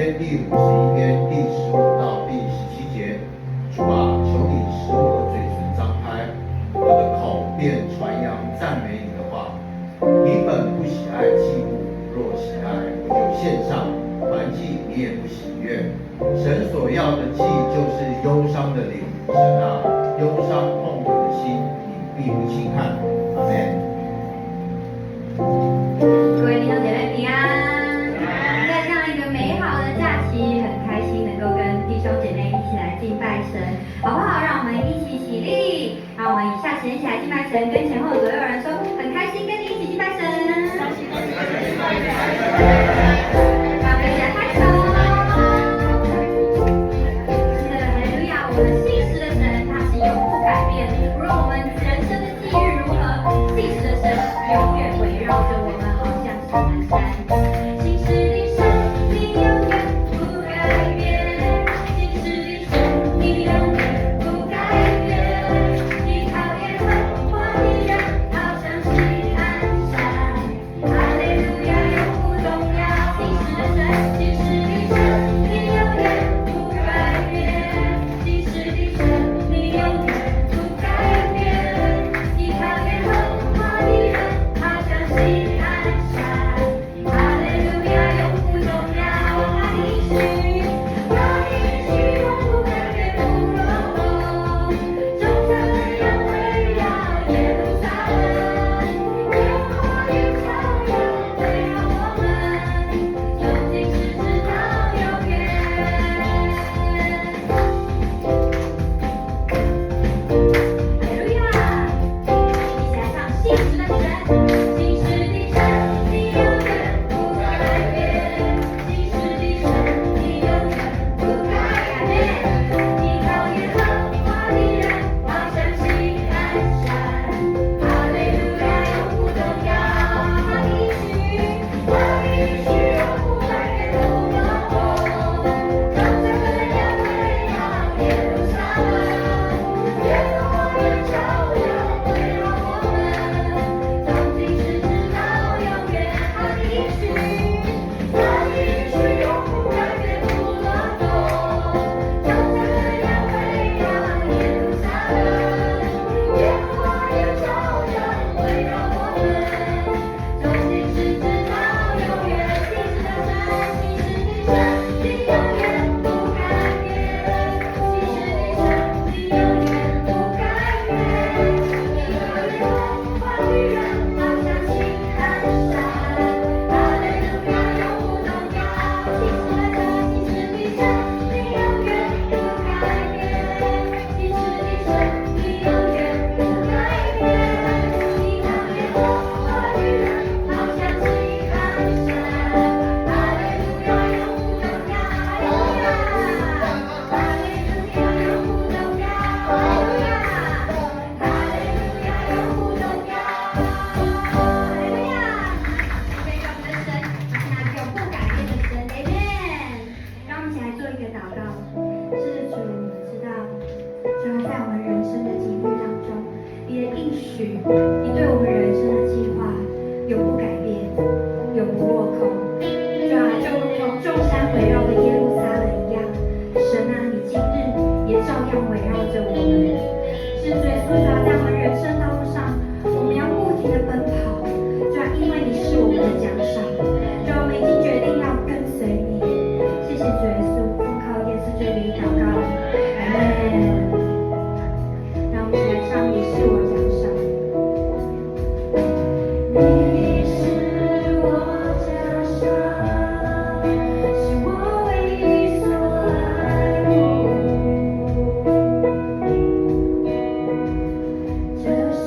篇第51篇第15到第17节。主啊，求你使我的嘴唇张开，我的口便传扬赞美你的话。你本不喜爱祭物，若喜爱，我就献上；燔祭你也不喜悦。神所要的祭就是忧伤的灵。神啊，忧伤痛苦的心，你必不轻看。阿们。各位弟兄姐妹平安，在这样一个美好的假期，很开心能够跟弟兄姐妹一起来敬拜神，好不好？让我们一起起立，让我们以下时间一起来敬拜神，跟前后左右人说，很开心跟你一起敬拜神。让我们一起来拍手。是的，哈利路亚！我们信实的神，他是永不改变。无论我们人生的际遇如何，信实的神永远围绕着我们，好像是南山。信实的神，你永远不改变。信实的神，你永远不改变。你讨厌恨我的人，好像是安山。哈利路亚，永不动摇。信实的神，信实的神，你永远不改变。信实的神，你永远不改变。你讨厌恨我的人，好像是安山。哈利路亚，永不动摇。他的应许，他的应许永不改变，不落空。众山要围绕耶路撒冷，烟火也照耀围绕我们，从今时直到永远。哈利路亚！一起来唱信实的神，信实的神，你永远不改变。信实的神，你永远不改变。你讨厌恨我的人，好像是安山。哈利路亚，永不动摇。他的应许，他的应许永不改变，不落空。众山要围绕耶路撒冷，烟火也照耀围绕我们，从今时直到永远。他的应许，他的应许永不改变，不落空。众山要围绕耶路撒冷，烟火也照耀围绕我们，从今时直到永远。信实的神，信实的神，你永远不改变。信实的神，你永远不改变。你讨厌恨我的人，好像是安山。哈利路亚，永不动摇。信实的神，信实的神，你永远不改变。信实的神，你永远不改变。你讨厌恨我的人，好像是安山。哈利路亚，永不动摇。哈利路亚，哈利路亚，永不动摇。哈利路亚，哈利路亚，永不动摇。哈利路亚，这个我们的神，他是那永不改变的神，Amen。让我们一起来做一个祷告。是主，我们知道，主要在我们人生的际遇当中，你的应许，你对我们人生的计划，永不改变，永不落空。主啊，就如同众山围绕着耶路撒冷一样，神啊，你今日也照样围绕着我们。是主耶稣，主啊，在我们人生道路上，我们要不停的奔跑。主啊，因为你是我们的奖赏。主啊，我们已经决定要跟随你。谢谢主耶稣，奉靠耶稣这里祷告，阿门。让我们一起来唱你是我奖赏。你是我奖赏，是我唯一所爱慕。这是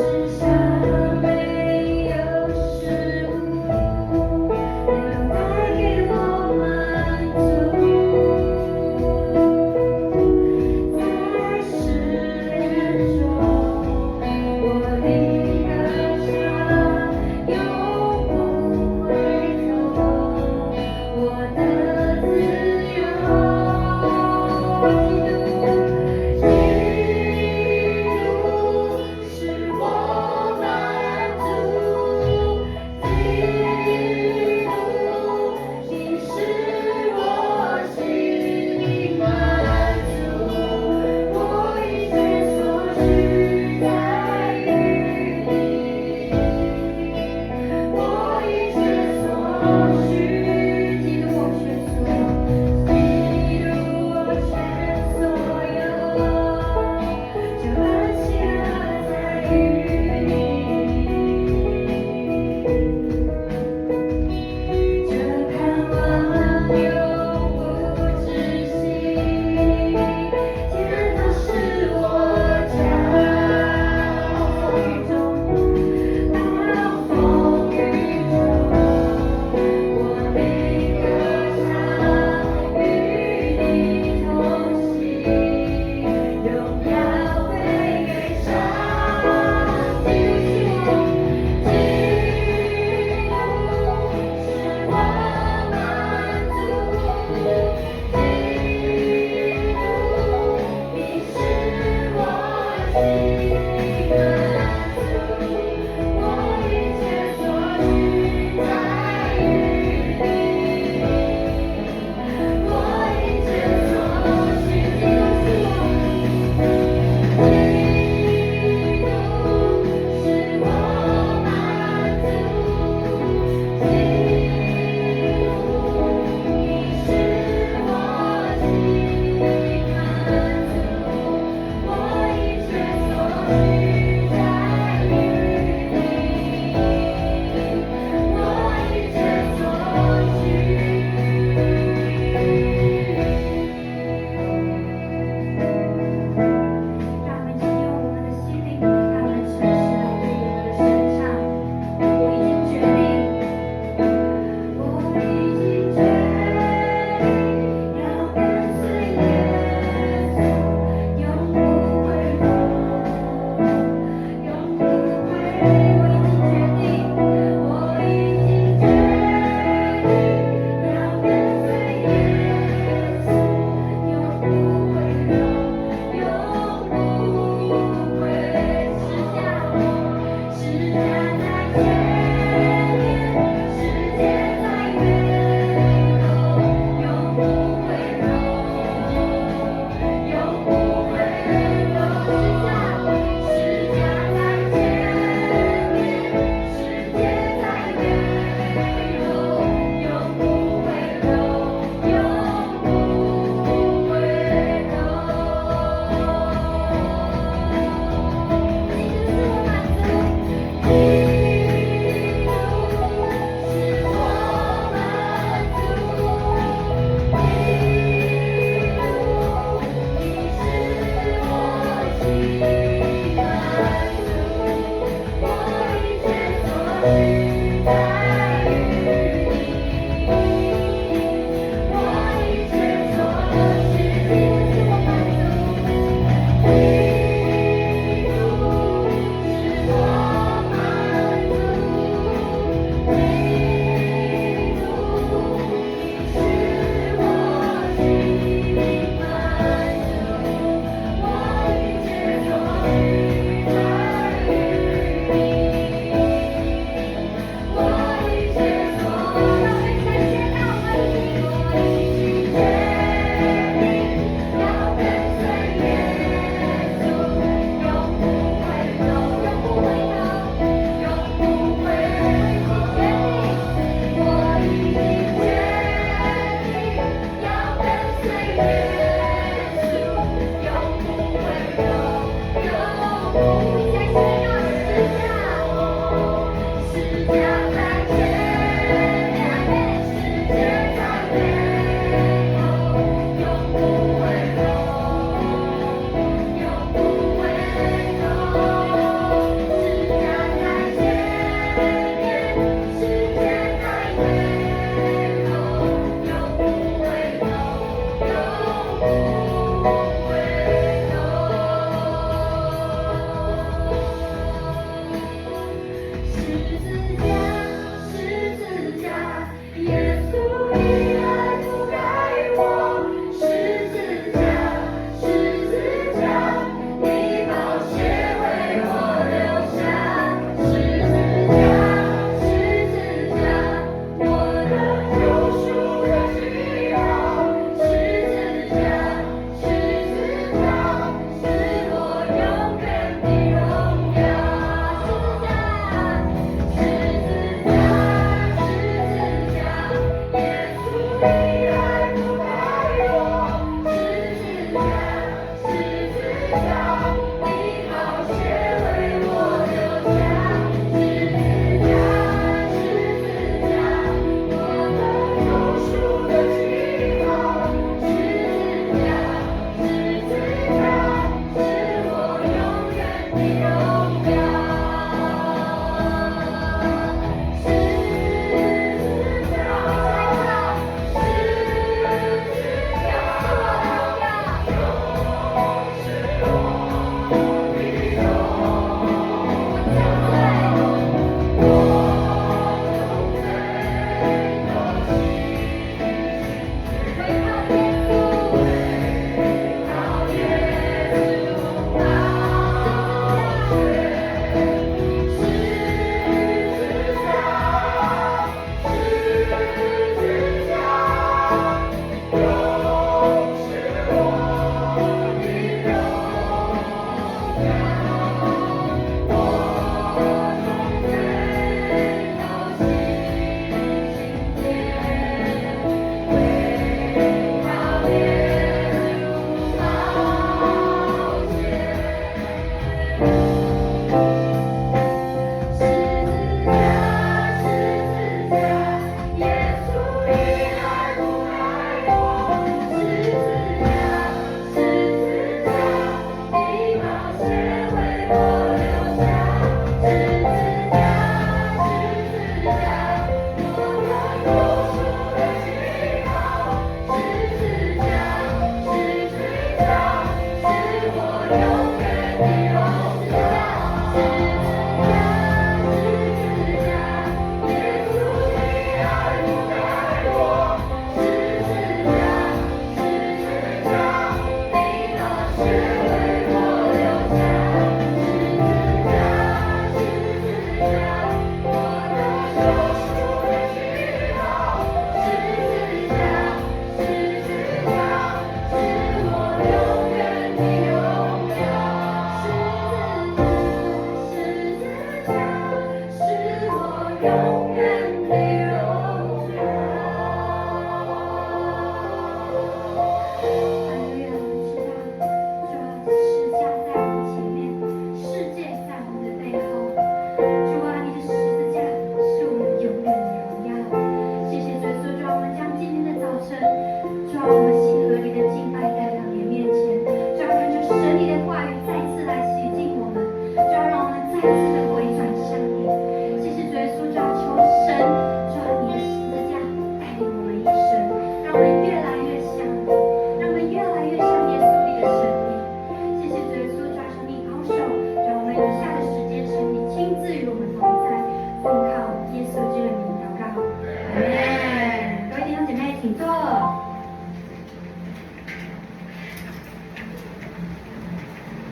有下